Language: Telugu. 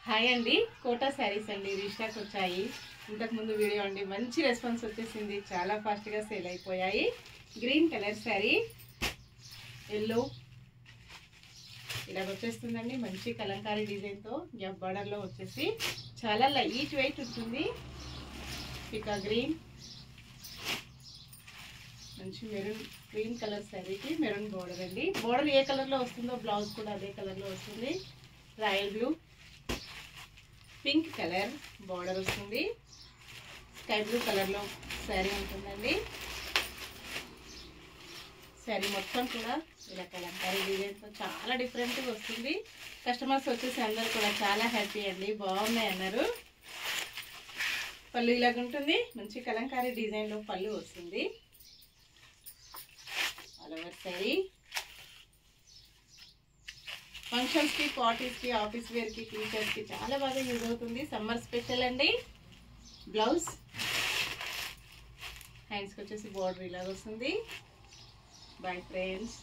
హాయ్ అండి, కోటా శారీస్ అండి రీస్టాక్ వచ్చాయి. ఇంతకుముందు వీడియో అండి మంచి రెస్పాన్స్ వచ్చేసింది, చాలా ఫాస్ట్గా సేల్ అయిపోయాయి. గ్రీన్ కలర్ శారీ, ఎల్లో ఇలా వచ్చేస్తుందండి. మంచి కలంకారీ డిజైన్తో గ్యాప్ బార్డర్లో వచ్చేసి చాలా లైట్ వెయిట్ ఉంటుంది. పికా గ్రీన్, మంచి మెరూన్ గ్రీన్ కలర్ శారీకి మెరూన్ బార్డర్ అండి. బార్డర్ ఏ కలర్లో వస్తుందో బ్లౌజ్ కూడా అదే కలర్లో వస్తుంది. Royal blue, pink colour border వస్తుంది. స్కై బ్లూ కలర్లో శారీ ఉంటుందండి. శారీ మొత్తం కూడా ఇలా కలంకారీ డిజైన్తో చాలా డిఫరెంట్గా వస్తుంది. కస్టమర్స్ వచ్చేసి అందరు కూడా చాలా హ్యాపీ అండి, బాగున్నాయి అన్నారు. పళ్ళు ఇలాగ ఉంటుంది, మంచి కలంకారీ డిజైన్లో పళ్ళు వస్తుంది. ఆల్ ఓవర్ శారీ ఫంక్షన్స్కి, పార్టీస్కి, ఆఫీస్ వేర్కి, టీచర్స్కి చాలా బాగా యూజ్ అవుతుంది. సమ్మర్ స్పెషల్ అండి. బ్లౌజ్ హ్యాండ్స్కి వచ్చేసి బార్డర్ ఇలాగ వస్తుంది. Bye friends.